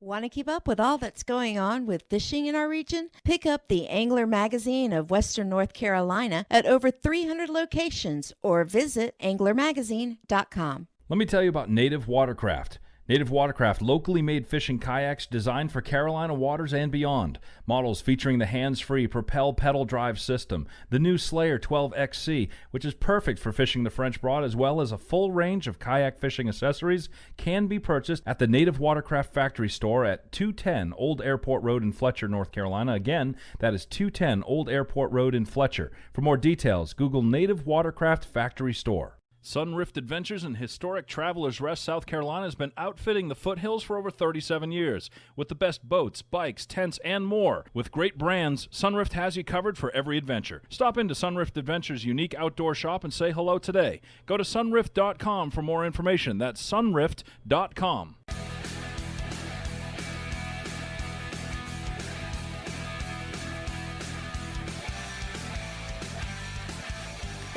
Want to keep up with all that's going on with fishing in our region? Pick up the Angler Magazine of Western North Carolina at over 300 locations or visit anglermagazine.com. Let me tell you about Native Watercraft. Native Watercraft, locally made fishing kayaks designed for Carolina waters and beyond. Models featuring the hands-free Propel pedal drive system, the new Slayer 12XC, which is perfect for fishing the French Broad, as well as a full range of kayak fishing accessories, can be purchased at the Native Watercraft Factory Store at 210 Old Airport Road in Fletcher, North Carolina. Again, that is 210 Old Airport Road in Fletcher. For more details, Google Native Watercraft Factory Store. Sunrift Adventures in historic Travelers Rest, South Carolina has been outfitting the foothills for over 37 years with the best boats, bikes, tents, and more. With great brands, Sunrift has you covered for every adventure. Stop into Sunrift Adventures' unique outdoor shop and say hello today. Go to sunrift.com for more information. That's sunrift.com.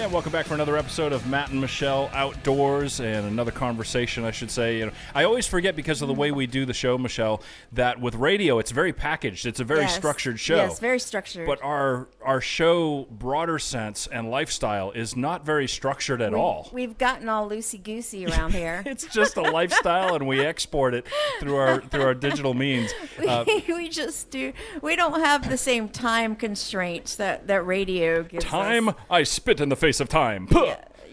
And welcome back for another episode of Matt and Michele Outdoors, and another conversation, I should say. You know, I always forget, because of the way we do the show, Michele, that with radio, it's very packaged. It's a very structured show. Yes, very structured. But our show, broader sense and lifestyle, is not very structured at all. We've gotten all loosey-goosey around here. It's just a lifestyle, and we export it through our digital means. We just do. We don't have the same time constraints that radio gives us. Time, I spit in the face of time.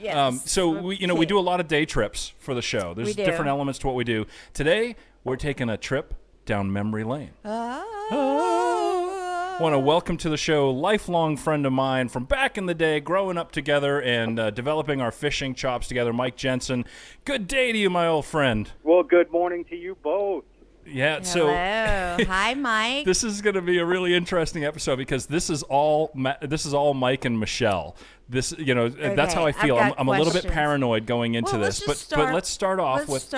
Yes. So we do a lot of day trips for the show. There's different elements to what we do. Today, we're taking a trip down memory lane. I want to welcome to the show lifelong friend of mine from back in the day, growing up together and developing our fishing chops together, Mike Jensen. Good day to you, my old friend. Well, good morning to you both. Yeah, Hello. Hi, Mike. This is going to be a really interesting episode, because this is all Mike and Michele. This, Okay, that's how I feel. I'm a little bit paranoid going into this, but let's start off with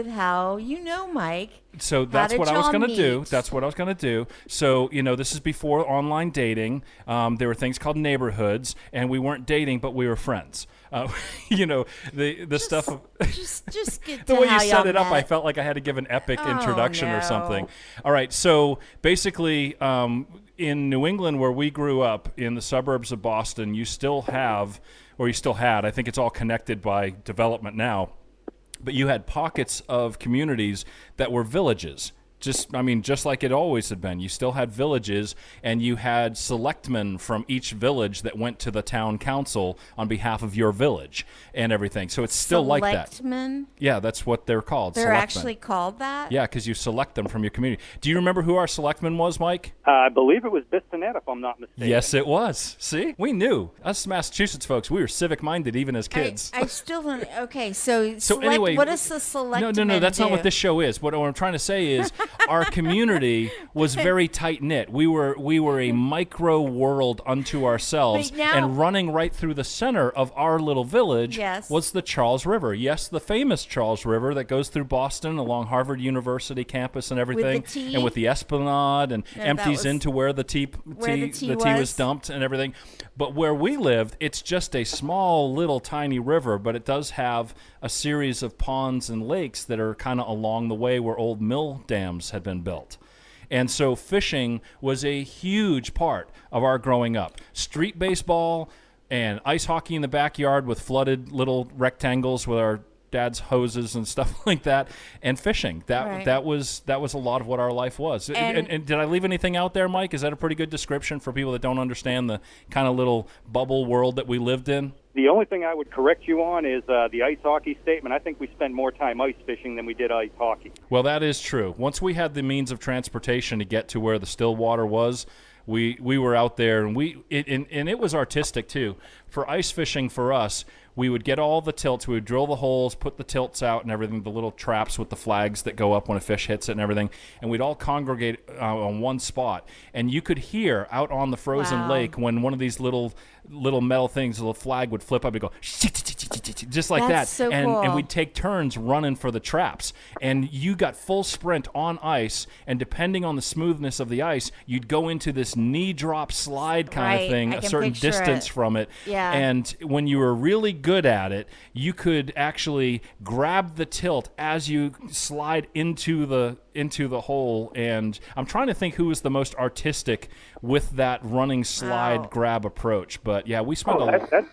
how you know Mike. So that's what I was going to do. That's what I was going to do. So, this is before online dating. There were things called neighborhoods, and we weren't dating, but we were friends. The stuff of just get the to way how you set it y'all up, met. I felt like I had to give an epic introduction or something. No. All right, so basically, in New England, where we grew up in the suburbs of Boston, you still had, I think it's all connected by development now, but you had pockets of communities that were villages. Just like it always had been. You still had villages, and you had selectmen from each village that went to the town council on behalf of your village and everything. So it's still like that. Selectmen? Yeah, that's what they're called. They're selectmen. actually called that? Yeah, because you select them from your community. Do you remember who our selectman was, Mike? I believe it was Bissonette, if I'm not mistaken. Yes, it was. See? We knew. Us Massachusetts folks, we were civic-minded even as kids. I still don't. Okay, so anyway, what does the selectmen No, that's do? not what this show is. What I'm trying to say is our community was very tight-knit. We were a micro world unto ourselves, and running right through the center of our little village was the Charles River. Yes, the famous Charles River that goes through Boston along Harvard University campus and everything, and with the Esplanade and empties into where the tea was dumped and everything. But where we lived, it's just a small little tiny river, but it does have a series of ponds and lakes that are kind of along the way where old mill dams had been built. And so fishing was a huge part of our growing up. Street baseball and ice hockey in the backyard with flooded little rectangles with our dad's hoses and stuff like that, and fishing. That was a lot of what our life was. And did I leave anything out there, Mike? Is that a pretty good description for people that don't understand the kind of little bubble world that we lived in? The only thing I would correct you on is the ice hockey statement. I think we spend more time ice fishing than we did ice hockey. Well, that is true. Once we had the means of transportation to get to where the still water was, we were out there, and it was artistic too. For ice fishing for us, we would get all the tilts. We would drill the holes, put the tilts out and everything, the little traps with the flags that go up when a fish hits it and everything, and we'd all congregate on one spot. And you could hear out on the frozen lake when one of these little metal things, a little flag would flip up and go just like That's that. So cool. And we'd take turns running for the traps. And you got full sprint on ice, and depending on the smoothness of the ice, you'd go into this knee drop slide kind of thing, a certain distance from it. Yeah. And when you were really good good at it, you could actually grab the tilt as you slide into the hole. And I'm trying to think who was the most artistic with that running slide grab approach. But yeah, we spent that's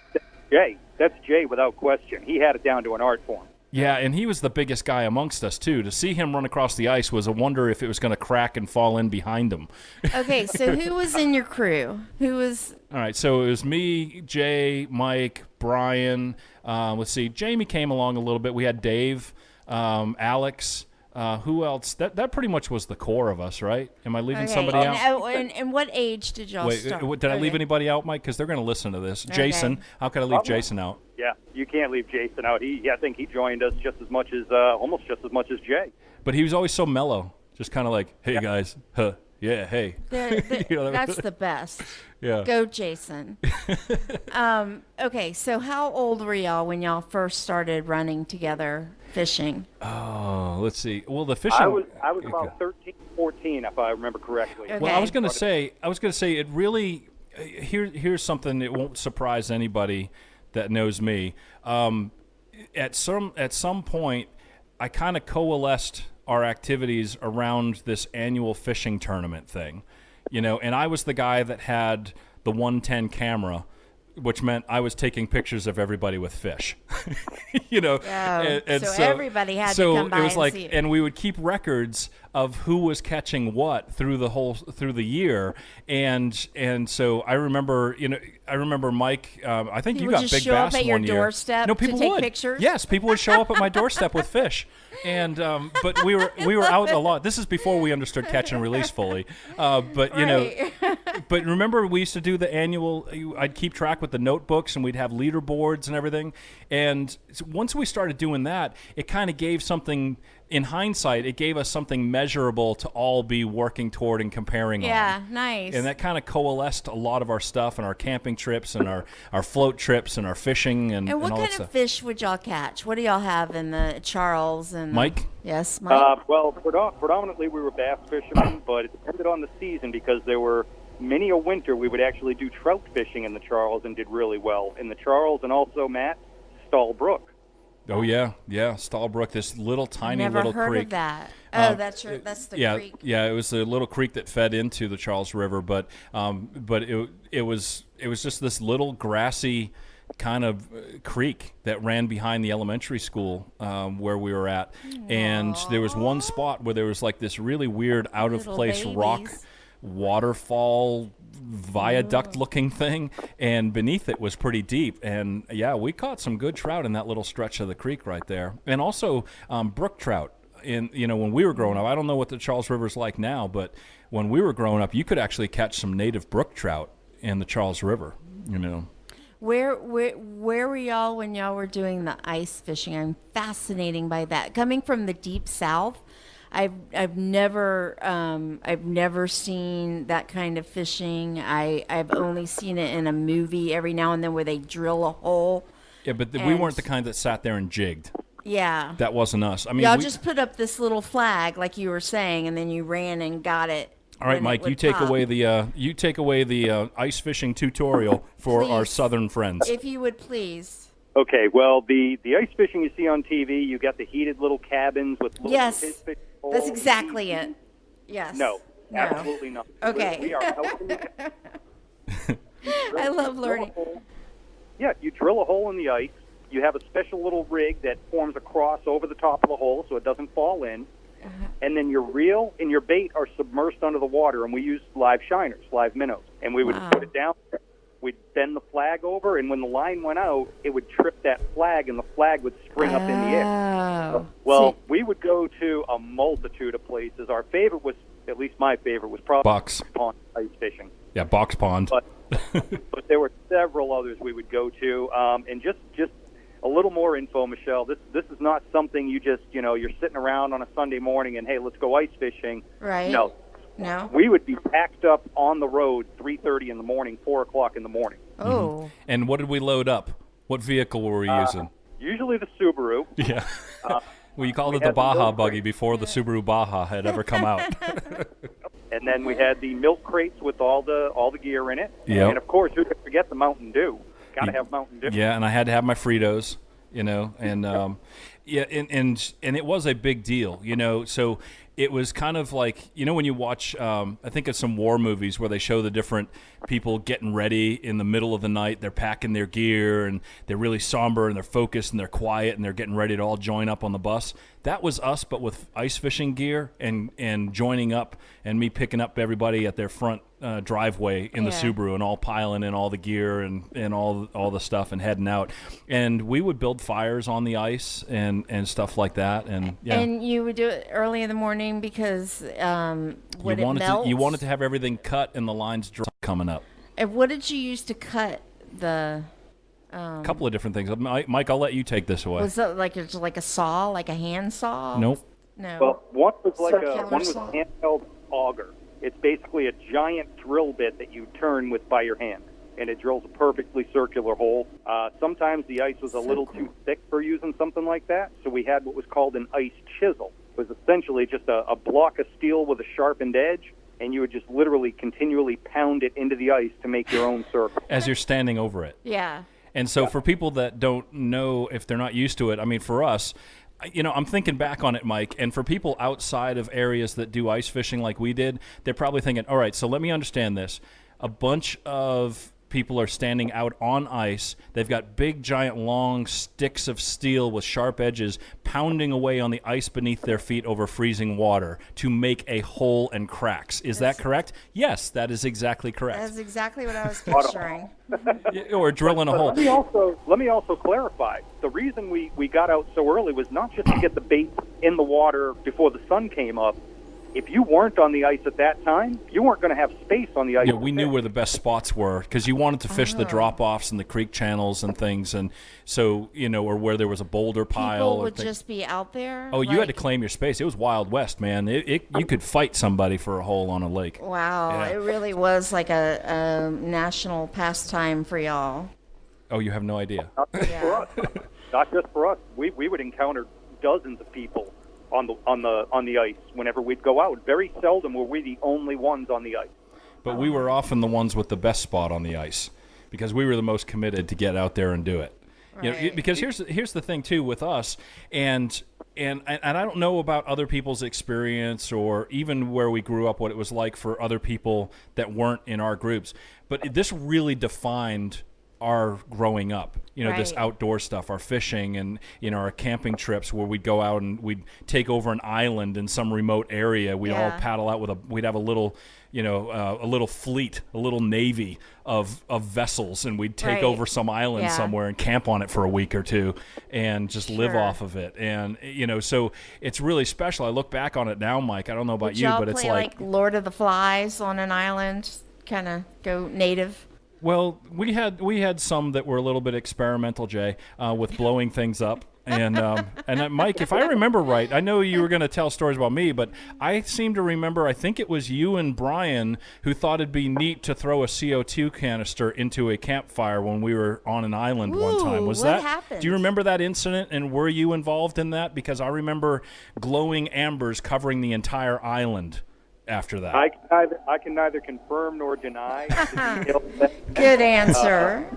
Jay. That's Jay without question. He had it down to an art form. Yeah, and he was the biggest guy amongst us, too. To see him run across the ice was a wonder if it was going to crack and fall in behind him. Okay, so who was in your crew? Who was... All right, so it was me, Jay, Mike, Brian. Let's see, Jamie came along a little bit. We had Dave, Alex. Who else? That pretty much was the core of us, right? Am I leaving somebody out? And what age did y'all start? Did I leave anybody out, Mike? Because they're going to listen to this. Okay. Jason, how could I leave Jason out? Yeah, you can't leave Jason out. I think he joined us just as much as, almost just as much as Jay. But he was always so mellow, just kind of like, hey, guys, yeah, hey. That's the best. Yeah. Go, Jason. Okay, so how old were y'all when y'all first started running together fishing? Oh, let's see. Well, the fishing... I was about 13, 14, if I remember correctly. Okay. Well, I was going to say it really... Here's something that won't surprise anybody that knows me. At some point, I kind of coalesced our activities around this annual fishing tournament thing, and I was the guy that had the 110 camera, which meant I was taking pictures of everybody with fish, and so everybody had to come by it was and see it. And we would keep records of who was catching what through the year, and so I remember Mike. I think you got big bass one year. Would you show up at your doorstep to take pictures? Yes, people would show up at my doorstep with fish, and but we were out a lot. This is before we understood catch and release fully, but but remember we used to do the annual. I'd keep track with the notebooks, and we'd have leaderboards and everything. And once we started doing that, it kind of gave something. In hindsight, it gave us something measurable to all be working toward and comparing on. Yeah, nice. And that kind of coalesced a lot of our stuff and our camping trips and our float trips and our fishing and all that stuff. And what kind of fish would y'all catch? What do y'all have in the Charles? And Mike? Yes, Mike? Well, predominantly we were bass fishermen, but it depended on the season because there were many a winter we would actually do trout fishing in the Charles and did really well. In the Charles and also, Matt, Stall Brook. Oh yeah, Stallbrook, this little tiny little creek. Never heard of that. Oh, that's the creek. Yeah, it was a little creek that fed into the Charles River, but it was just this little grassy kind of creek that ran behind the elementary school where we were at. Aww. And there was one spot where there was like this really weird out of place rock waterfall viaduct looking thing, and beneath it was pretty deep. And yeah, we caught some good trout in that little stretch of the creek right there, and also brook trout. When we were growing up, I don't know what the Charles River's like now, but when we were growing up, you could actually catch some native brook trout in the Charles River. Where were y'all when y'all were doing the ice fishing? I'm fascinated by that. Coming from the deep south, I've never seen that kind of fishing. I've only seen it in a movie every now and then where they drill a hole. Yeah, but we weren't the kind that sat there and jigged. Yeah, that wasn't us. I mean, y'all just put up this little flag like you were saying, and then you ran and got it. All right, Mike, you take away the ice fishing tutorial for our southern friends, if you would please. Okay, well, the ice fishing you see on TV, you got the heated little cabins with little fish. That's exactly it. Yes. No, absolutely not. Okay. We are out in the I love learning. Yeah, you drill a hole in the ice. You have a special little rig that forms a cross over the top of the hole so it doesn't fall in. And then your reel and your bait are submersed under the water, and we use live shiners, live minnows. And we would put it down there. We'd bend the flag over, and when the line went out, it would trip that flag, and the flag would spring up in the air. Well, we would go to a multitude of places. Our favorite was, at least my favorite, was probably Box Pond ice fishing. Yeah, Box Pond. But there were several others we would go to. And just a little more info, Michele. This is not something you just, you're sitting around on a Sunday morning and, hey, let's go ice fishing. Right. No. We would be packed up on the road 3:30 in the morning, 4 o'clock in the morning. Oh. Mm-hmm. And what did we load up? What vehicle were we using? Usually the Subaru. Yeah. We called it the Baja buggy before the Subaru Baja had ever come out. And then we had the milk crates with all the gear in it. Yep. And, of course, who could forget the Mountain Dew? Got to have Mountain Dew. Yeah, and I had to have my Fritos, and yeah, and it was a big deal, so it was kind of like, when you watch, I think of some war movies where they show the different people getting ready in the middle of the night. They're packing their gear, and they're really somber, and they're focused, and they're quiet, and they're getting ready to all join up on the bus. That was us, but with ice fishing gear and joining up, and me picking up everybody at their front driveway in the Subaru, and all piling in all the gear and all the stuff and heading out. And we would build fires on the ice and stuff like that. And you would do it early in the morning because would it melt? You wanted to have everything cut and the lines coming up. And what did you use to cut the? A couple of different things. Mike, I'll let you take this away. Was it like a saw, like a hand saw? Nope. No. Well, one was a handheld auger. It's basically a giant drill bit that you turn by your hand, and it drills a perfectly circular hole. Sometimes the ice was a little too thick for using something like that, so we had what was called an ice chisel. It was essentially just a block of steel with a sharpened edge, and you would just literally continually pound it into the ice to make your own circle. As you're standing over it. Yeah. And so for people that don't know, if they're not used to it, I mean, for us, I'm thinking back on it, Mike, and for people outside of areas that do ice fishing like we did, they're probably thinking, all right, so let me understand this. A bunch of people are standing out on ice. They've got big, giant, long sticks of steel with sharp edges pounding away on the ice beneath their feet over freezing water to make a hole and cracks. Is that correct? Yes, that is exactly correct. That's exactly what I was picturing. Or drilling a hole. Let me also clarify. The reason we got out so early was not just to get the bait in the water before the sun came up. If you weren't on the ice at that time, you weren't going to have space on the ice. Yeah, we knew where the best spots were because you wanted to fish the drop-offs and the creek channels and things, and so or where there was a boulder pile. People would just be out there. Oh, you had to claim your space. It was Wild West, man. You could fight somebody for a hole on a lake. Wow, yeah. It really was like a national pastime for y'all. Oh, you have no idea. Not just for us. We would encounter dozens of people on the ice whenever we'd go out. Very seldom were we the only ones on the ice. But we were often the ones with the best spot on the ice because we were the most committed to get out there and do it. Right. Because here's the thing too with us, and I don't know about other people's experience or even where we grew up, what it was like for other people that weren't in our groups. But this really defined our growing up, this outdoor stuff, our fishing and, our camping trips where we'd go out and we'd take over an island in some remote area. We'd all paddle out we'd have a little, a little fleet, a little navy of vessels, and we'd take over some island somewhere and camp on it for a week or two and just live off of it. And, so it's really special. I look back on it now, Mike, I don't know about you, but it's like Lord of the Flies on an island, kind of go native. Well, we had some that were a little bit experimental, Jay, with blowing things up. And Mike, if I remember right, I know you were going to tell stories about me, but I seem to remember, I think it was you and Brian who thought it'd be neat to throw a CO2 canister into a campfire when we were on an island one time. What happened? Do you remember that incident, and were you involved in that? Because I remember glowing ambers covering the entire island after that. I can neither confirm nor deny. Good answer.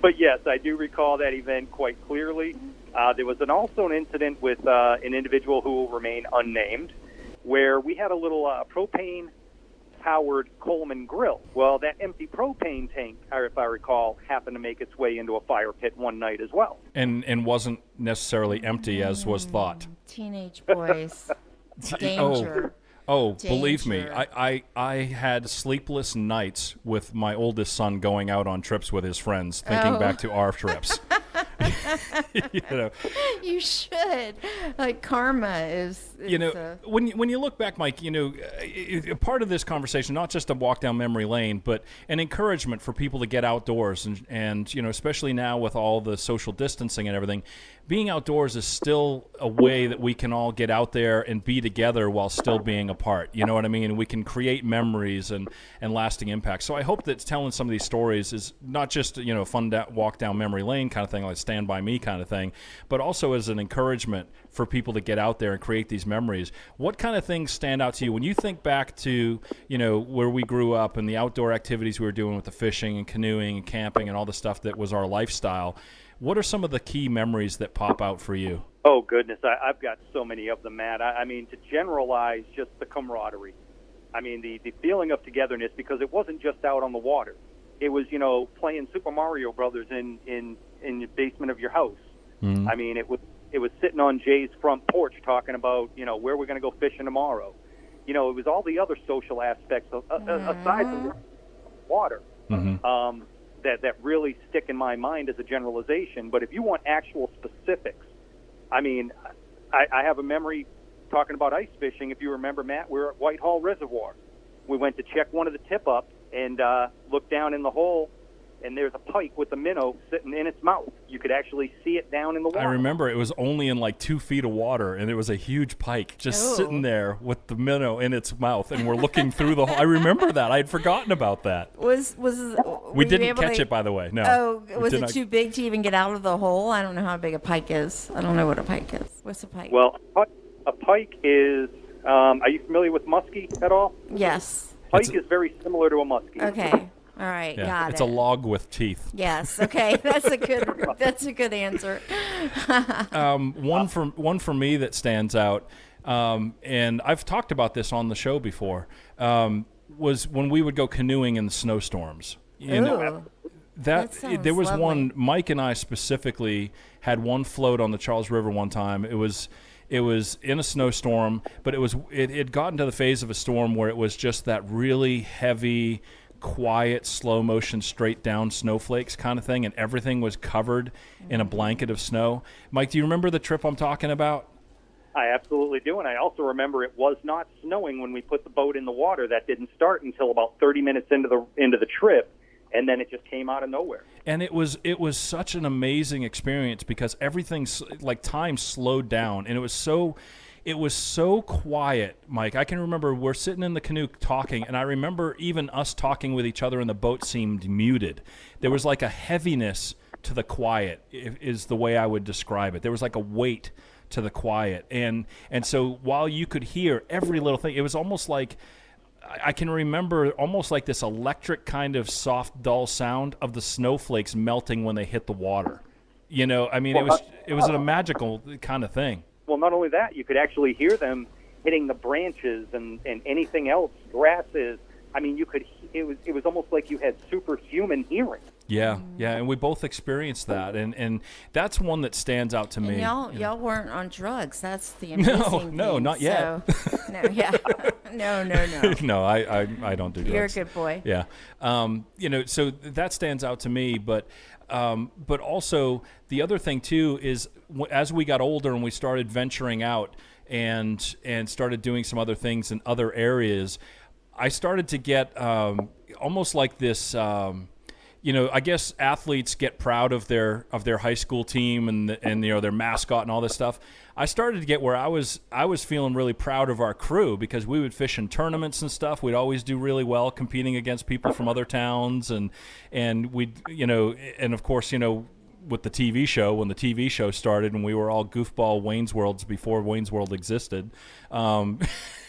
But yes, I do recall that event quite clearly. There was also an incident with an individual who will remain unnamed, where we had a little propane-powered Coleman grill. Well, that empty propane tank, if I recall, happened to make its way into a fire pit one night as well. And wasn't necessarily empty as was thought. Teenage boys. Danger. Oh, believe me, I had sleepless nights with my oldest son going out on trips with his friends, thinking back to our trips. You should. Like karma is. When you look back, Mike, part of this conversation, not just a walk down memory lane, but an encouragement for people to get outdoors, and especially now with all the social distancing and everything, being outdoors is still a way that we can all get out there and be together while still being apart. You know what I mean? And we can create memories and lasting impacts. So I hope that telling some of these stories is not just, a fun walk down memory lane kind of thing, like Stand By Me kind of thing, but also as an encouragement for people to get out there and create these memories. What kind of things stand out to you when you think back to, where we grew up and the outdoor activities we were doing with the fishing and canoeing and camping and all the stuff that was our lifestyle? What are some of the key memories that pop out for you? Oh, goodness. I've got so many of them, Matt. I mean, to generalize, just the camaraderie. I mean, the feeling of togetherness, because it wasn't just out on the water. It was, playing Super Mario Brothers in the basement of your house. Mm-hmm. I mean, it was sitting on Jay's front porch talking about, where we're going to go fishing tomorrow. It was all the other social aspects aside from water. Mm-hmm. That really stick in my mind as a generalization. But if you want actual specifics, I mean, I have a memory talking about ice fishing. If you remember, Matt, we were at Whitehall Reservoir. We went to check one of the tip-ups and looked down in the hole, and there's a pike with a minnow sitting in its mouth. You could actually see it down in the water. I remember it was only in like 2 feet of water, and it was a huge pike just sitting there with the minnow in its mouth, and we're looking through the hole. I remember that. I had forgotten about that. We didn't catch it, by the way. No. Oh, was it too big to even get out of the hole? I don't know how big a pike is. I don't know what a pike is. What's a pike? Well, a pike is, are you familiar with muskie at all? Yes. Pike is very similar to a muskie. Okay. All right, got it. It's a log with teeth. Yes. Okay, that's a good answer. One for me that stands out, and I've talked about this on the show before, was when we would go canoeing in the snowstorms. That there was lovely. one. Mike and I specifically had one float on the Charles River one time. It was in a snowstorm, but it had gotten to the phase of a storm where it was just that really heavy, quiet, slow motion, straight down snowflakes kind of thing, and everything was covered in a blanket of snow. Mike, do you remember the trip I'm talking about? I absolutely do, and I also remember it was not snowing when we put the boat in the water. That didn't start until about 30 minutes into the trip, and then it just came out of nowhere. And it was such an amazing experience because everything, like, time slowed down, and it was so quiet, Mike. I can remember we're sitting in the canoe talking, and I remember even us talking with each other in the boat seemed muted. There was like a heaviness to the quiet, is the way I would describe it. There was like a weight to the quiet. And so while you could hear every little thing, it was almost like, I can remember almost like this electric kind of soft, dull sound of the snowflakes melting when they hit the water. I mean, it was a magical kind of thing. Well, not only that, you could actually hear them hitting the branches and anything else, grasses. I mean, it was almost like you had superhuman hearing. Yeah, and we both experienced that, and that's one that stands out to me. Y'all weren't on drugs. That's the amazing thing. No, not yet. No. No, I don't do drugs. You're a good boy. Yeah, so that stands out to me, but also the other thing too is as we got older and we started venturing out and started doing some other things in other areas, I started to get almost like this. I guess athletes get proud of their high school team and their mascot and all this stuff. I started to get where I was feeling really proud of our crew because we would fish in tournaments and stuff. We'd always do really well competing against people from other towns and we'd and of course with the TV show, when the TV show started and we were all goofball Wayne's Worlds before Wayne's World existed,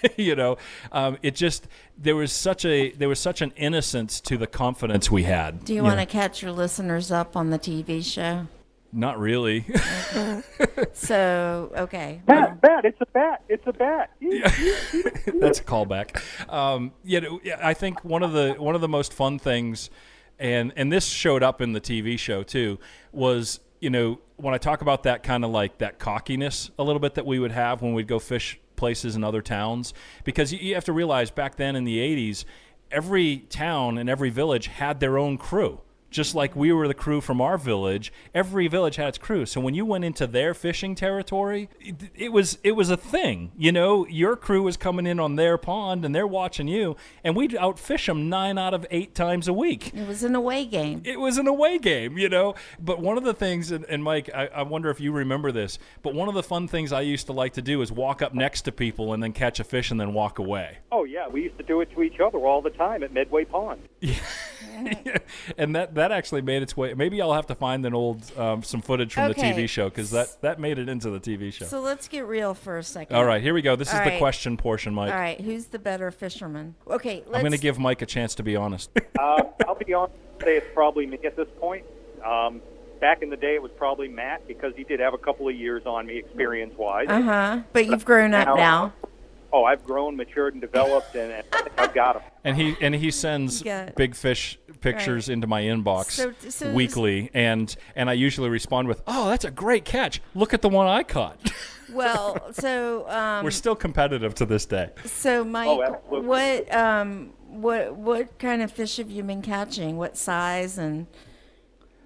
it just, there was such an innocence to the confidence we had. Do you want to catch your listeners up on the TV show? Not really. So, okay. Bat, it's a bat. It's a bat. That's a callback. I think one of the most fun things, and this showed up in the TV show too, was when I talk about that kind of like that cockiness a little bit that we would have when we'd go fish places in other towns, because you have to realize back then in the 80s, every town and every village had their own crew. just like we were the crew from our village. Every village had its crew. So when you went into their fishing territory, it was a thing. You know, your crew was coming in on their pond and they're watching you, and we'd outfish them 9 out of 8 times a week. It was an away game. It was an away game, you know. But one of the things, and Mike, I wonder if you remember this, but one of the fun things I used to like to do is walk up next to people and then catch a fish and then walk away. Oh, yeah. We used to do it to each other all the time at Midway Pond. Yeah. And that actually made its way. Maybe I'll have to find an old some footage from the TV show, because that made it into the TV show. So let's get real for a second. All right, here we go. This is the question portion, Mike. All right, who's the better fisherman? Okay, I'm going to give Mike a chance to be honest. I'll be honest and say it's probably me at this point. Back in the day, it was probably Matt, because he did have a couple of years on me experience-wise. But you've grown up now. Oh, I've grown, matured, and developed, and I've got him. And he sends big fish pictures into my inbox So weekly, and I usually respond with, "Oh, that's a great catch! Look at the one I caught." Well, so we're still competitive to this day. So, Mike, absolutely. what kind of fish have you been catching? What size and?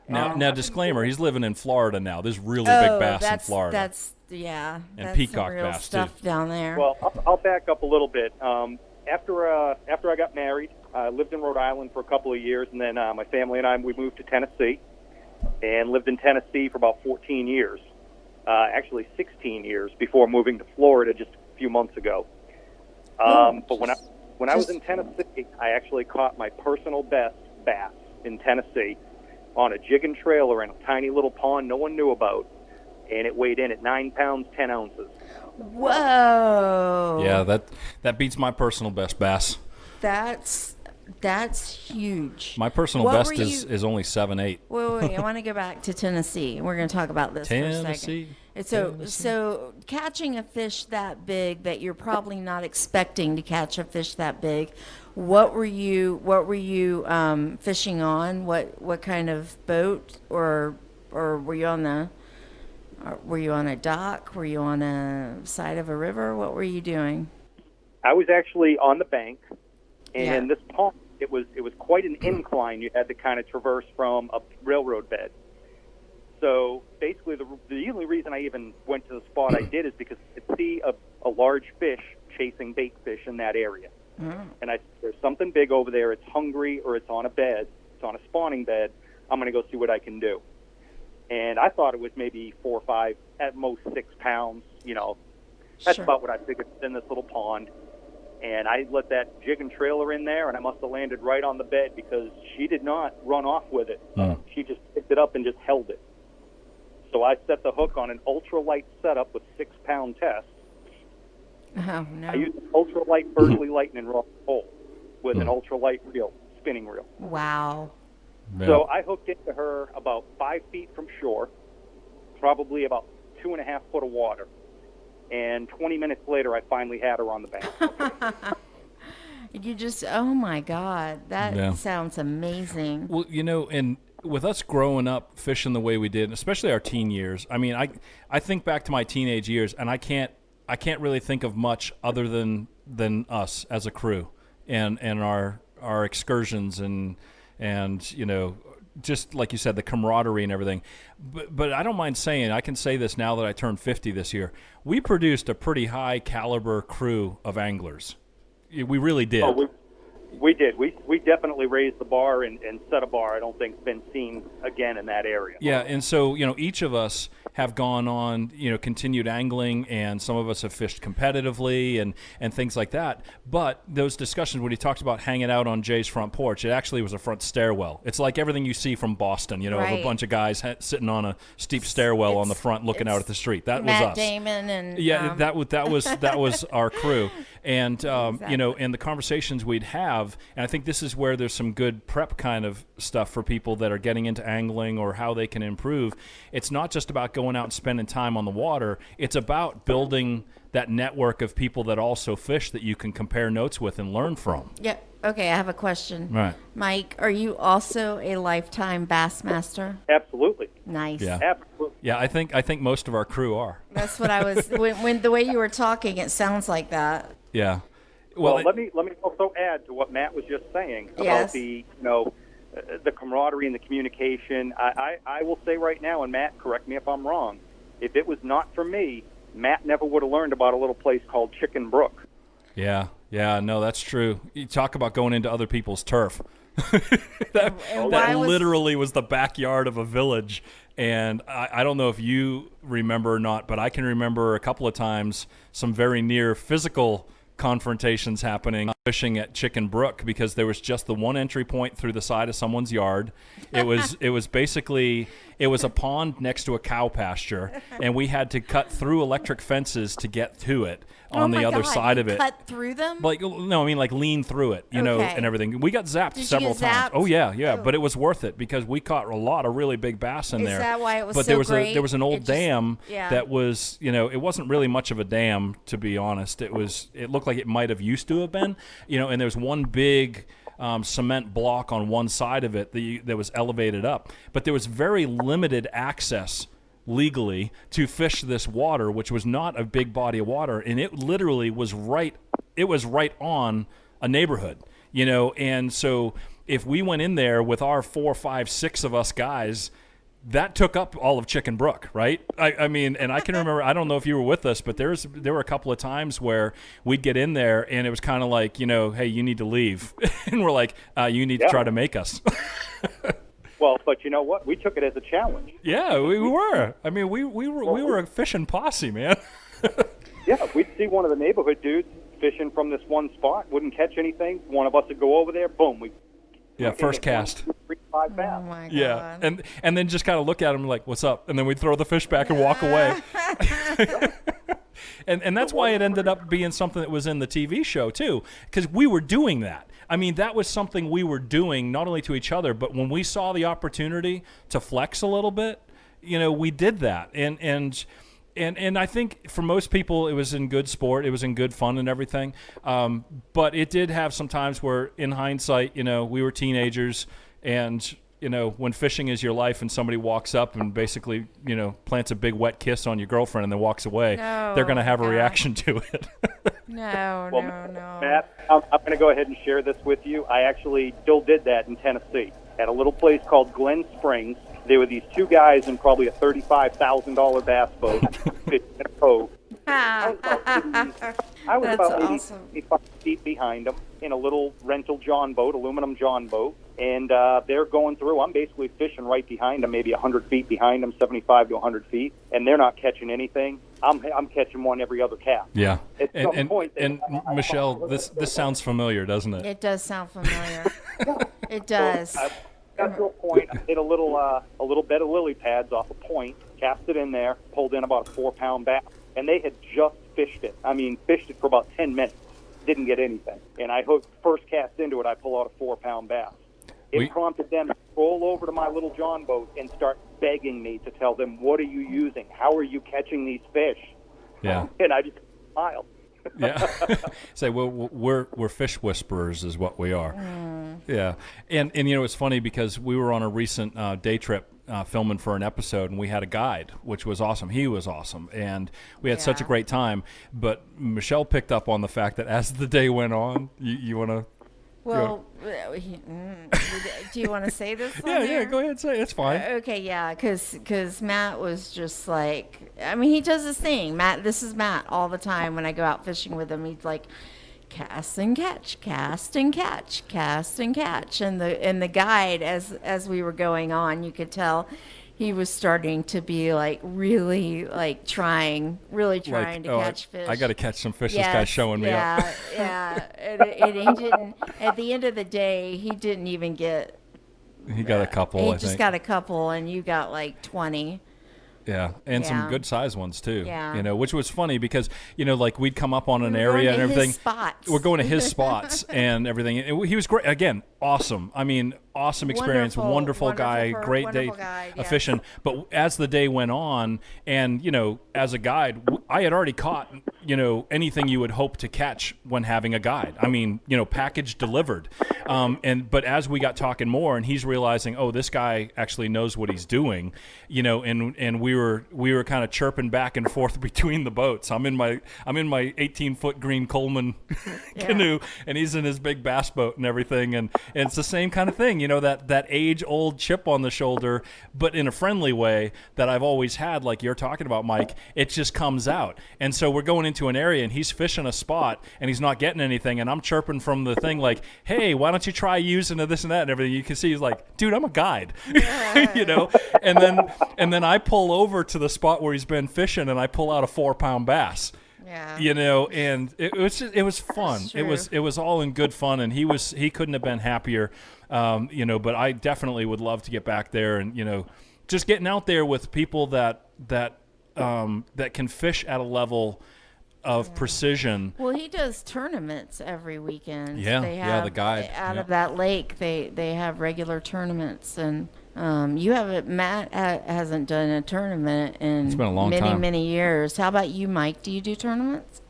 Now, disclaimer: he's living in Florida now. There's really big bass in Florida. That's and peacock some real bass stuff too. down there. Well, I'll back up a little bit. After I got married, I lived in Rhode Island for a couple of years, and then my family and we moved to Tennessee, and lived in Tennessee for about 14 years. Actually, 16 years before moving to Florida just a few months ago. But when I was in Tennessee, I actually caught my personal best bass in Tennessee on a jig and trailer in a tiny little pond no one knew about, and it weighed in at 9 pounds 10 ounces. Whoa! Yeah, that beats my personal best bass. That's huge. My personal best is only 7-8. Wait, I want to go back to Tennessee. We're going to talk about this for a second. So catching a fish that big that you're probably not expecting to catch a fish that big, what were you fishing on? What kind of boat, or were you on a dock? Were you on a side of a river? What were you doing? I was actually on the bank, and this pond, it was quite an incline you had to kind of traverse from a railroad bed. So basically, the only reason I even went to the spot I did is because I could see a large fish chasing bait fish in that area. And there's something big over there. It's hungry, or it's on a bed. It's on a spawning bed. I'm going to go see what I can do. And I thought it was maybe 4 or 5, at most 6 pounds. You know, that's about what I figured in this little pond. And I let that jig and trailer in there, and I must have landed right on the bed, because she did not run off with it. She just picked it up and just held it. So I set the hook on an ultralight setup with 6-pound test. Oh, no. I used an ultralight Berkeley Lightning rod pole with an ultralight reel, spinning reel. Wow. Yeah. So I hooked into her about 5 feet from shore, probably about 2.5 foot of water. And 20 minutes later, I finally had her on the bank. You just, oh my God, that sounds amazing. Well, you know, and with us growing up fishing the way we did, especially our teen years, I mean, I think back to my teenage years, and I can't really think of much other than us as a crew and our excursions and you know, just like you said, the camaraderie and everything. But I don't mind saying, I can say this now that I turned 50 this year, we produced a pretty high caliber crew of anglers. We really did. Oh, we did. We definitely raised the bar and set a bar I don't think has been seen again in that area. Yeah, and so, you know, each of us have gone on, you know, continued angling, and some of us have fished competitively and things like that. But those discussions, when he talked about hanging out on Jay's front porch, it actually was a front stairwell. It's like everything you see from Boston, you know, of a bunch of guys sitting on a steep stairwell on the front looking out at the street. That was us. Matt Damon and that was our crew. And exactly. You know, and the conversations we'd have, and I think this is where there's some good prep kind of stuff for people that are getting into angling or how they can improve. It's not just about going out and spending time on the water. It's about building that network of people that also fish that you can compare notes with and learn from. Yeah. Okay, I have a question. Right. Mike, are you also a lifetime bass master? Absolutely. Nice. Yeah. Absolutely. Yeah, I think most of our crew are. That's what I was when the way you were talking, it sounds like that. Yeah. Well, let me also add to what Matt was just saying about the the camaraderie and the communication. I will say right now, and Matt, correct me if I'm wrong, if it was not for me, Matt never would have learned about a little place called Chicken Brook. Yeah, no, that's true. You talk about going into other people's turf. that literally was the backyard of a village. And I don't know if you remember or not, but I can remember a couple of times some very near physical confrontations happening fishing at Chicken Brook, because there was just the one entry point through the side of someone's yard. It was basically a pond next to a cow pasture, and we had to cut through electric fences to get to it on the other side of it. Cut through them? Like, no, I mean like lean through it, you know, and everything. We got zapped several times. Oh yeah, but it was worth it because we caught a lot of really big bass in there. Is that why it was but so great? There was an old dam that was, you know, it wasn't really much of a dam, to be honest. It looked like it might have used to have been, you know, and there was one big cement block on one side of it that was elevated up, but there was very limited access legally to fish this water, which was not a big body of water, and it literally was right on a neighborhood, you know. And so if we went in there with our 4, 5, 6 of us guys, that took up all of Chicken Brook, right? I mean, and I can remember, I don't know if you were with us, but there were a couple of times where we'd get in there and it was kind of like, you know, hey, you need to leave. And we're like, you need to try to make us. Well, but you know what? We took it as a challenge. Yeah, we were. I mean, we were a fishing posse, man. Yeah, we'd see one of the neighborhood dudes fishing from this one spot, wouldn't catch anything. One of us would go over there, boom, first cast. 3, 5 bass. Oh my God. Yeah, and then just kind of look at him like, what's up? And then we'd throw the fish back and walk away. and that's why it ended up being something that was in the TV show too, because we were doing that. I mean, that was something we were doing not only to each other, but when we saw the opportunity to flex a little bit, you know, we did that. And I think for most people it was in good sport, it was in good fun and everything. But it did have some times where, in hindsight, you know, we were teenagers, and you know, when fishing is your life and somebody walks up and basically, you know, plants a big wet kiss on your girlfriend and then walks away, they're going to have a reaction to it. No. Matt, I'm going to go ahead and share this with you. I actually still did that in Tennessee at a little place called Glen Springs. There were these two guys in probably a $35,000 bass boat fishing in a cove. I was about 85 feet behind them in a little rental John boat, aluminum John boat, and they're going through. I'm basically fishing right behind them, maybe 100 feet behind them, 75 to 100 feet, and they're not catching anything. I'm catching one every other cast. Yeah. And Michele, this sounds familiar, doesn't it? It does sound familiar. It does. So, got to a point, I hit a little bed of lily pads off a point, cast it in there, pulled in about a 4-pound bass, and they had just fished it. I mean, fished it for about 10 minutes, didn't get anything. And I hooked first cast into it, I pull out a 4-pound bass. It prompted them to roll over to my little John boat and start begging me to tell them, what are you using? How are you catching these fish? Yeah. And I just smiled. Yeah. Say, well, we're fish whisperers is what we are. Yeah. And you know, it's funny because we were on a recent day trip filming for an episode, and we had a guide, which was awesome. He was awesome, and we had such a great time. But Michele picked up on the fact that as the day went on, you want to... Well, do you want to say this? Yeah, go ahead, say it. It's fine. Okay, yeah, because Matt was just like, I mean, he does his thing. This is Matt all the time when I go out fishing with him. He's like, cast and catch, cast and catch, cast and catch. And the guide, as we were going on, you could tell he was starting to be like really like trying to catch fish. I got to catch some fish. This guy's showing me up. Yeah. And he didn't. At the end of the day, he didn't even get. He got a couple. He just got a couple, and you got like 20. Yeah, and some good sized ones too. Yeah. You know, which was funny because, you know, like we'd come up on an area and everything. We're going to his spots and everything. And he was great. Again, awesome. I mean, awesome experience. Wonderful guy. Great day of fishing. But as the day went on, and you know, as a guide, I had already caught anything you would hope to catch when having a guide. I mean, package delivered. But as we got talking more, and he's realizing, oh, this guy actually knows what he's doing, and we were kind of chirping back and forth between the boats. I'm in my 18-foot green Coleman canoe, and he's in his big bass boat and everything, and it's the same kind of thing, that age-old chip on the shoulder, but in a friendly way that I've always had, like you're talking about, Mike. It just comes out. And so we're going into an area, and he's fishing a spot, and he's not getting anything, and I'm chirping from the thing like, hey, why don't you try using this and that and everything. You can see he's like, dude, I'm a guide. And then I pull over to the spot where he's been fishing, and I pull out a 4-pound bass. Yeah. And it was fun. It was all in good fun, and he couldn't have been happier. But I definitely would love to get back there, and just getting out there with people that can fish at a level of precision. Well, he does tournaments every weekend. The guide out of that lake. They have regular tournaments, and Matt hasn't done a tournament in it's been a long many time. Many years. How about you, Mike? Do you do tournaments?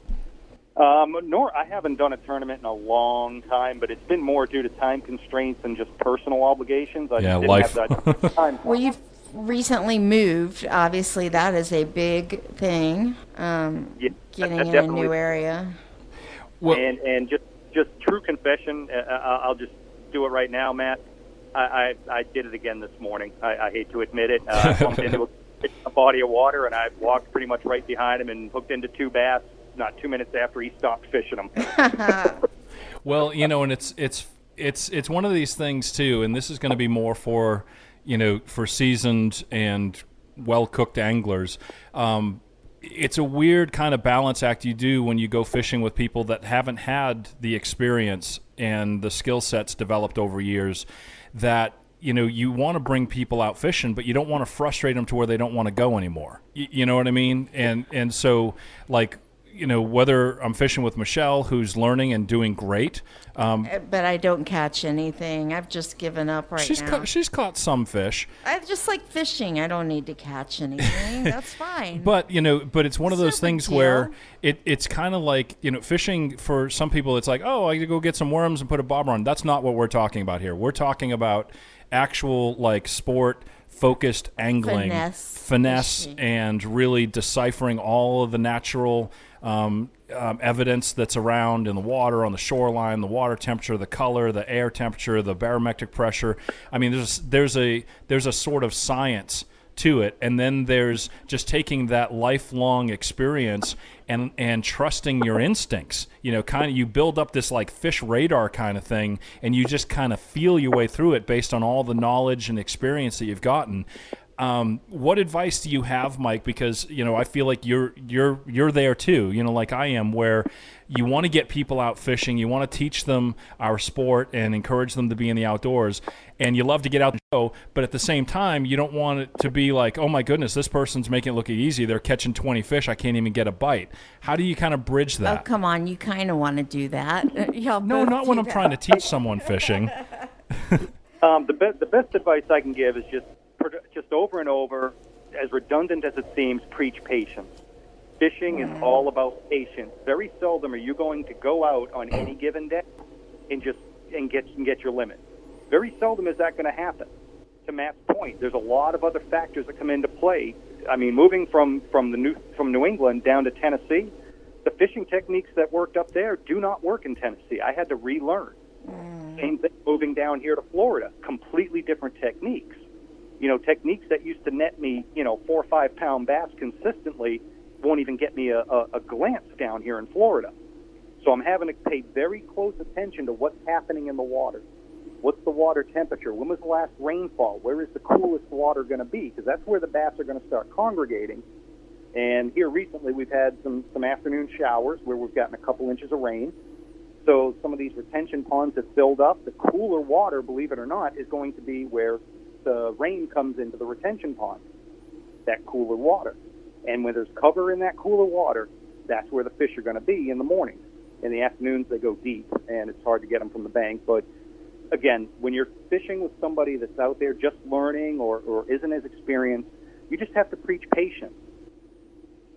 I haven't done a tournament in a long time, but it's been more due to time constraints and just personal obligations. I just didn't have that time. Well, you've recently moved. Obviously, that is a big thing. Getting in a new area. Well, and just true confession, I'll just do it right now, Matt. I did it again this morning. I hate to admit it. I bumped into a body of water, and I walked pretty much right behind him and hooked into 2 bass not 2 minutes after he stopped fishing them. Well, and it's one of these things too, and this is going to be more for seasoned and well-cooked anglers. It's a weird kind of balance act you do when you go fishing with people that haven't had the experience and the skill sets developed over years, that you want to bring people out fishing, but you don't want to frustrate them to where they don't want to go anymore. You know what I mean? And so, like, whether I'm fishing with Michele, who's learning and doing great. But I don't catch anything. I've just given up now. She's caught some fish. I just like fishing. I don't need to catch anything. That's fine. But it's one of those things where it's kind of like, fishing for some people, it's like, oh, I gotta go get some worms and put a bobber on. That's not what we're talking about here. We're talking about actual, like, sport focused angling, finesse and really deciphering all of the natural evidence that's around in the water, on the shoreline, the water temperature, the color, the air temperature, the barometric pressure. I mean, there's a sort of science to it, and then there's just taking that lifelong experience and trusting your instincts. You build up this like fish radar kind of thing, and you just kind of feel your way through it based on all the knowledge and experience that you've gotten. What advice do you have, Mike? Because I feel like you're there too. Like I am, where you want to get people out fishing, you want to teach them our sport and encourage them to be in the outdoors, and you love to get out and go. But at the same time, you don't want it to be like, oh my goodness, this person's making it look easy. They're catching 20 fish. I can't even get a bite. How do you kind of bridge that? Oh, come on, you kind of want to do that. No, not when I'm trying to teach someone fishing. The best advice I can give is just over and over, as redundant as it seems, preach patience. Fishing is all about patience. Very seldom are you going to go out on any given day and get your limit. Very seldom is that going to happen. To Matt's point, there's a lot of other factors that come into play. I mean, moving from New England down to Tennessee, the fishing techniques that worked up there do not work in Tennessee. I had to relearn. Same thing moving down here to Florida, completely different techniques. Techniques that used to net me, 4 or 5 pound bass consistently won't even get me a glance down here in Florida. So I'm having to pay very close attention to what's happening in the water. What's the water temperature? When was the last rainfall? Where is the coolest water going to be? Because that's where the bass are going to start congregating. And here recently we've had some afternoon showers where we've gotten a couple inches of rain. So some of these retention ponds have filled up. The cooler water, believe it or not, is going to be where the rain comes into the retention pond, that cooler water. And when there's cover in that cooler water, that's where the fish are going to be in the mornings. In the afternoons, they go deep, and it's hard to get them from the bank. But again, when you're fishing with somebody that's out there just learning or isn't as experienced, you just have to preach patience.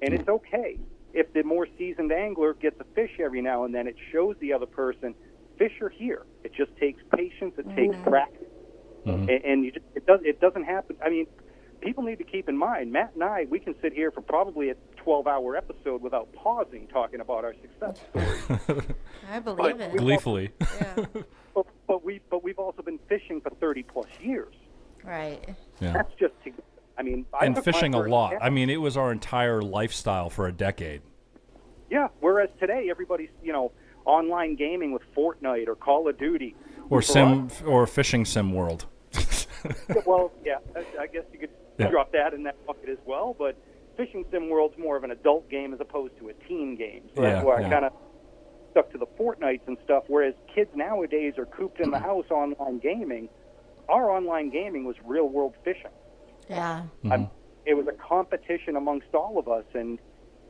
And it's okay. if the more seasoned angler gets a fish every now and then, it shows the other person fish are here. It just takes patience. It takes practice, and it doesn't happen. I mean, people need to keep in mind, Matt and I, we can sit here for probably a 12-hour episode without pausing talking about our success stories. I believe it. Gleefully. Yeah. But we've also been fishing for 30+ years. Right. Yeah. That's just, I mean, and fishing a lot. I mean, it was our entire lifestyle for a decade. Yeah. Whereas today, everybody's online gaming with Fortnite or Call of Duty, or fishing sim world. Well, yeah, I guess you could drop that in that bucket as well. But fishing sim world's more of an adult game as opposed to a teen game. So that's why I kind of stuck to the Fortnites and stuff. Whereas kids nowadays are cooped in the house online gaming. Our online gaming was real world fishing. Yeah. It was a competition amongst all of us. And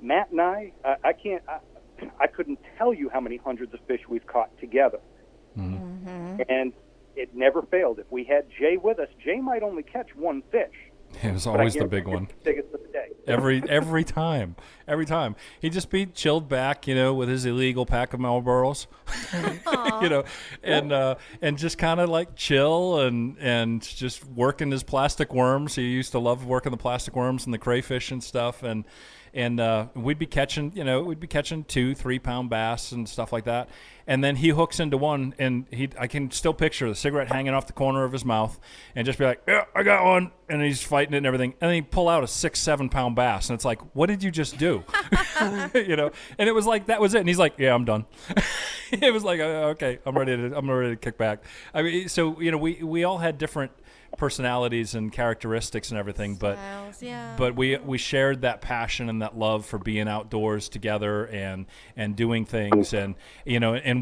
Matt and I couldn't tell you how many hundreds of fish we've caught together. And it never failed. If we had Jay with us, Jay might only catch one fish. It was always the big one. Biggest of the day. Every time. He'd just be chilled back, with his illegal pack of Marlboros, and just kind of like chill and just working his plastic worms. He used to love working the plastic worms and the crayfish and stuff, and we'd be catching 2-3 pound bass and stuff like that. And then he hooks into one, and I can still picture the cigarette hanging off the corner of his mouth, and just be like, "Yeah, I got one," and he's fighting it and everything. And then he'd pull out a 6-7 pound bass, and it's like, "What did you just do?" And it was like that was it. And he's like, "Yeah, I'm done." It was like, "Okay, I'm ready to kick back." I mean, so we all had different personalities and characteristics and everything, but we shared that passion and that love for being outdoors together and doing things, and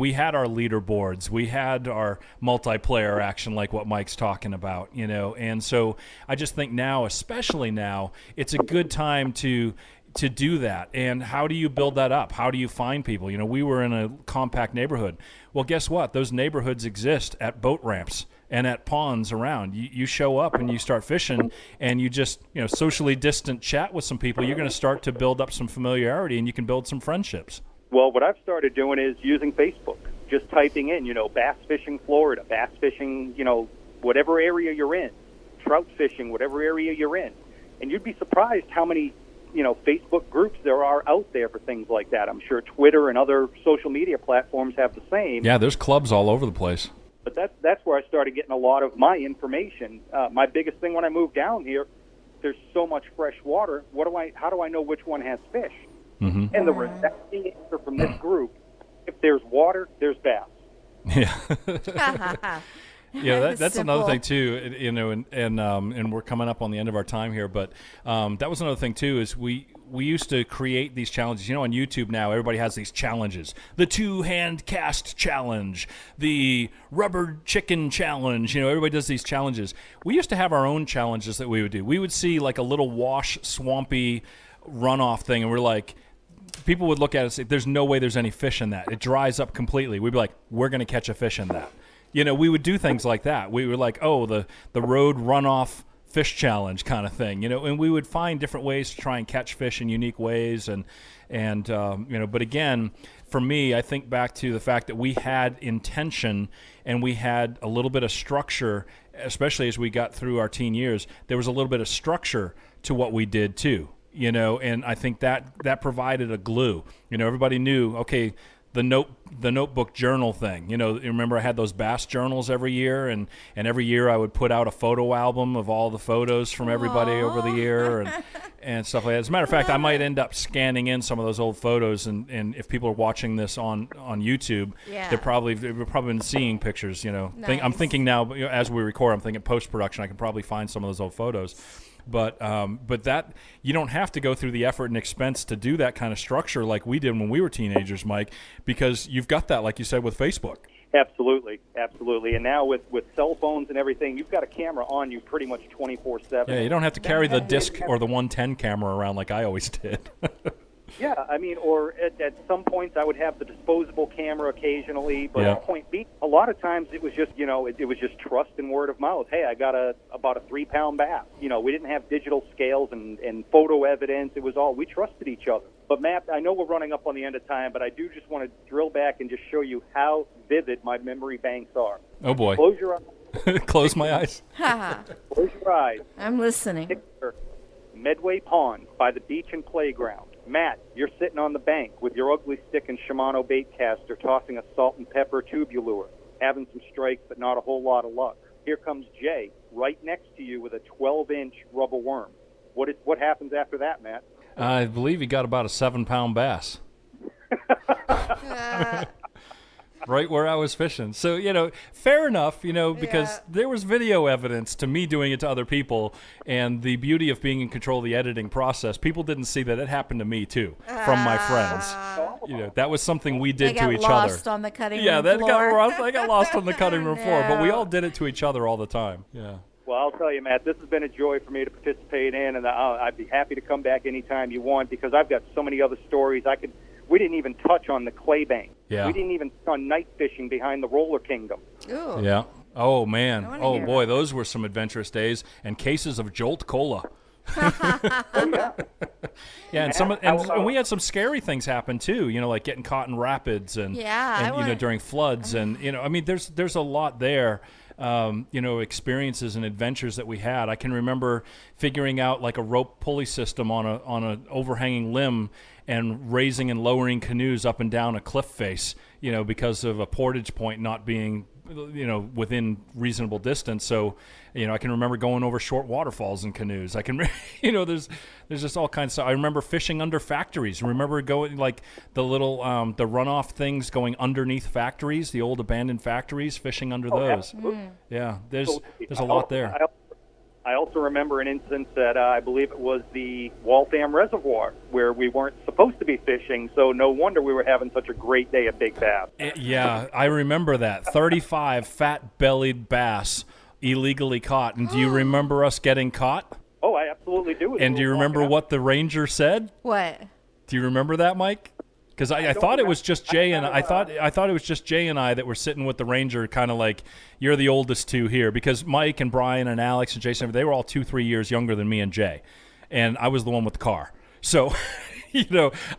we had our leaderboards, we had our multiplayer action like what Mike's talking about, and so I just think now, especially now, it's a good time to do that. And how do you build that up? How do you find people? We were in a compact neighborhood. Well, guess what? Those neighborhoods exist at boat ramps and at ponds around. You show up and you start fishing, and you just socially distant chat with some people. You're going to start to build up some familiarity, and you can build some friendships. Well, what I've started doing is using Facebook, just typing in, bass fishing Florida, bass fishing, whatever area you're in, trout fishing, whatever area you're in, and you'd be surprised how many Facebook groups there are out there for things like that. I'm sure Twitter and other social media platforms have the same. Yeah, there's clubs all over the place. But that's where I started getting a lot of my information. My biggest thing when I moved down here, there's so much fresh water. How do I know which one has fish? And the resounding answer from this group: if there's water, there's bass. Yeah. Yeah, that's another thing too, and we're coming up on the end of our time here, but that was another thing too, is we used to create these challenges. On YouTube now, everybody has these challenges: the 2-hand cast challenge, the rubber chicken challenge. Everybody does these challenges. We used to have our own challenges that we would do. We would see like a little wash, swampy runoff thing, and we're like, people would look at it and say, "There's no way there's any fish in that. It dries up completely." We'd be like, "We're going to catch a fish in that." We would do things like that. We were like, "Oh, the road runoff fish challenge" kind of thing, and we would find different ways to try and catch fish in unique ways, and but again, for me, I think back to the fact that we had intention and we had a little bit of structure, especially as we got through our teen years. There was a little bit of structure to what we did too, and I think that provided a glue. Everybody knew, okay, the notebook journal thing. Remember I had those bass journals every year, and every year I would put out a photo album of all the photos from everybody over the year and stuff like that. As a matter of fact, I might end up scanning in some of those old photos, and if people are watching this on YouTube, they've probably been seeing pictures. Nice. I'm thinking now, as we record, I'm thinking post-production I can probably find some of those old photos. But that, you don't have to go through the effort and expense to do that kind of structure like we did when we were teenagers, Mike, because you've got that, like you said, with Facebook. Absolutely. And now with cell phones and everything, you've got a camera on you pretty much 24/7. Yeah, you don't have to carry the disc or the 110 camera around like I always did. Yeah, I mean, or at some points I would have the disposable camera occasionally, but point being, a lot of times it was just, it was just trust and word of mouth. Hey, I got about a 3-pound bass. We didn't have digital scales and photo evidence. It was all, we trusted each other. But, Matt, I know we're running up on the end of time, but I do just want to drill back and just show you how vivid my memory banks are. Oh, boy. Close your eyes. Close my eyes. Close your eyes. I'm listening. Picture Medway Pond by the beach and playground. Matt, you're sitting on the bank with your ugly stick and Shimano bait caster tossing a salt and pepper tubular lure, having some strikes but not a whole lot of luck. Here comes Jay right next to you with a 12-inch rubber worm. What happens after that, Matt? I believe he got about a 7-pound bass. Right where I was fishing. So, fair enough, because there was video evidence to me doing it to other people, and the beauty of being in control of the editing process, people didn't see that it happened to me too, from my friends. That was something we did to each other. They got lost on the cutting room floor. I got lost on the cutting room floor, but we all did it to each other all the time. Yeah. Well, I'll tell you, Matt, this has been a joy for me to participate in, and I'd be happy to come back anytime you want, because I've got so many other stories. We didn't even touch on the clay bank. Yeah. We didn't even touch on night fishing behind the Roller Kingdom. Ooh. Yeah. Oh, man. Oh, boy, that. Those were some adventurous days, and cases of Jolt Cola. Oh, yeah. And we had some scary things happen too, like getting caught in rapids and during floods, and there's a lot there. Experiences and adventures that we had. I can remember figuring out like a rope pulley system on an overhanging limb and raising and lowering canoes up and down a cliff face, because of a portage point not being, within reasonable distance. So, I can remember going over short waterfalls in canoes. I can, there's just all kinds of stuff. I remember fishing under factories. Remember going like the little, the runoff things going underneath factories, the old abandoned factories, fishing under those. Yeah, there's a lot there. I also remember an instance that I believe it was the Waltham Reservoir where we weren't supposed to be fishing, so no wonder we were having such a great day of big bass. Yeah, I remember that. 35 fat-bellied bass illegally caught. And do you remember us getting caught? Oh, I absolutely do. And do you remember what the ranger said? What? Do you remember that, Mike? Because I thought it was just Jay and I thought it was just Jay and I that were sitting with the ranger, kind of like, you're the oldest two here, because Mike and Brian and Alex and Jason, they were all 2-3 years younger than me and Jay, and I was the one with the car. So,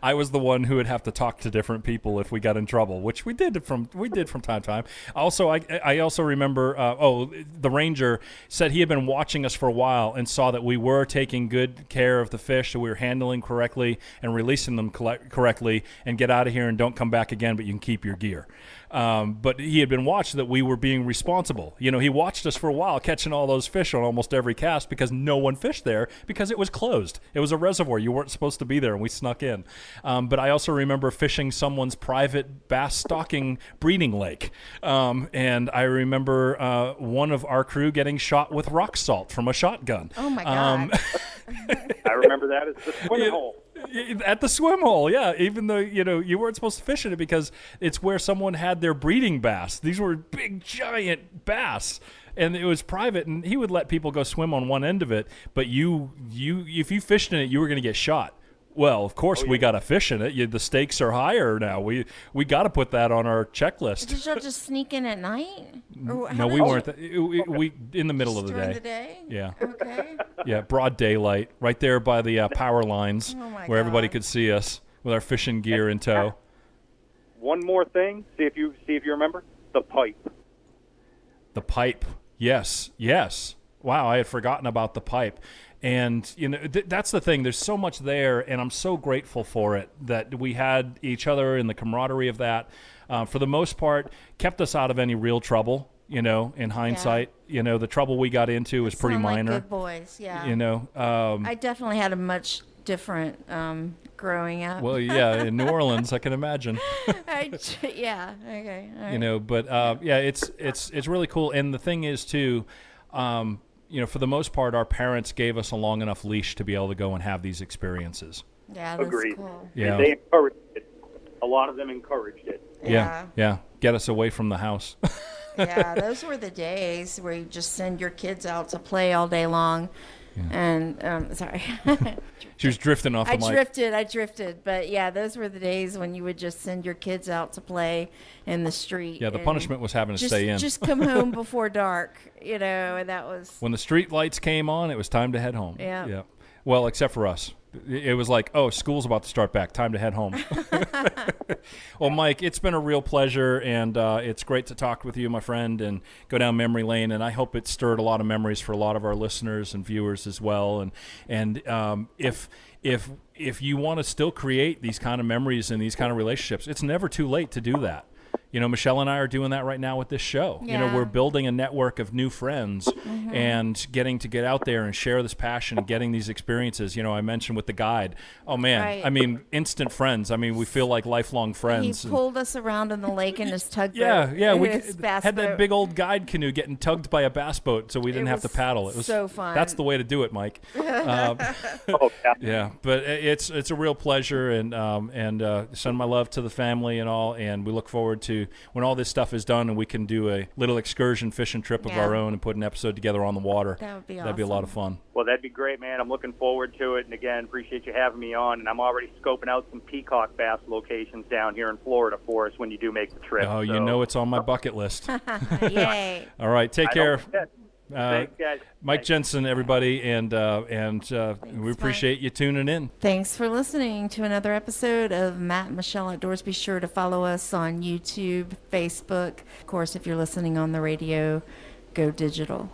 I was the one who would have to talk to different people if we got in trouble, which we did from time to time. Also, I also remember, the ranger said he had been watching us for a while and saw that we were taking good care of the fish, that we were handling correctly and releasing them correctly, and get out of here and don't come back again, but you can keep your gear. But he had been watching that we were being responsible. He watched us for a while catching all those fish on almost every cast because no one fished there because it was closed. It was a reservoir. You weren't supposed to be there, and we snuck in. But I also remember fishing someone's private bass stocking breeding lake. And I remember one of our crew getting shot with rock salt from a shotgun. Oh, my God. I remember that as the swim hole. At the swim hole, yeah. Even though, you weren't supposed to fish in it because it's where someone had their breeding bass. These were big, giant bass. And it was private, and he would let people go swim on one end of it. But if you fished in it, you were going to get shot. Well, of course, we got to fish in it. The stakes are higher now. We got to put that on our checklist. Did y'all just sneak in at night? No, we weren't. We in the middle of the day. During the day? Yeah. Okay. Yeah, broad daylight, right there by the power lines, where everybody God. could see us with our fishing gear in tow. One more thing. See if you remember the pipe. The pipe. Yes. Wow, I had forgotten about the pipe. And, that's the thing. There's so much there, and I'm so grateful for it that we had each other and the camaraderie of that. For the most part, kept us out of any real trouble, in hindsight. The trouble we got into was pretty minor. Like good boys, yeah. I definitely had a much different growing up. Well, yeah, in New Orleans, I can imagine. Yeah, okay. All right. But it's really cool. And the thing is, too, for the most part, our parents gave us a long enough leash to be able to go and have these experiences. Yeah, that's Agreed. cool. Yeah. They encouraged it. A lot of them encouraged it. Yeah. Get us away from the house. Yeah, those were the days where you just send your kids out to play all day long. Yeah. And, sorry. She was drifting off the mic. I drifted. But, yeah, those were the days when you would just send your kids out to play in the street. Yeah, the punishment was having to stay in. Just come home before dark, and that was... When the street lights came on, it was time to head home. Yeah. Well, except for us. It was like, oh, school's about to start back. Time to head home. Well, Mike, it's been a real pleasure, and it's great to talk with you, my friend, and go down memory lane. And I hope it stirred a lot of memories for a lot of our listeners and viewers as well. And if you want to still create these kind of memories and these kind of relationships, it's never too late to do that. You know, Michele and I are doing that right now with this show. Yeah. You know, we're building a network of new friends and getting to get out there and share this passion and getting these experiences. You know, I mentioned with the guide. Oh, man. Right. I mean, instant friends. I mean, we feel like lifelong friends. He pulled us around in the lake in his tugboat. Yeah. We his bass had that boat. big old guide canoe getting tugged by a bass boat, so we didn't have to paddle. It was so fun. That's the way to do it, Mike. Oh, yeah. Yeah, but it's a real pleasure, and send my love to the family and all, and we look forward to when all this stuff is done and we can do a little excursion fishing trip of our own and put an episode together on the water. That would be awesome. That'd be a lot of fun. Well, that'd be great, man. I'm looking forward to it. And again, appreciate you having me on. And I'm already scoping out some peacock bass locations down here in Florida for us when you do make the trip. Oh, you know it's on my bucket list. Yay. All right, take care. Thanks, guys. Mike Thanks. Jensen, everybody, and we appreciate you tuning in. Thanks for listening to another episode of Matt and Michele Outdoors. Be sure to follow us on YouTube, Facebook. Of course, if you're listening on the radio, go digital.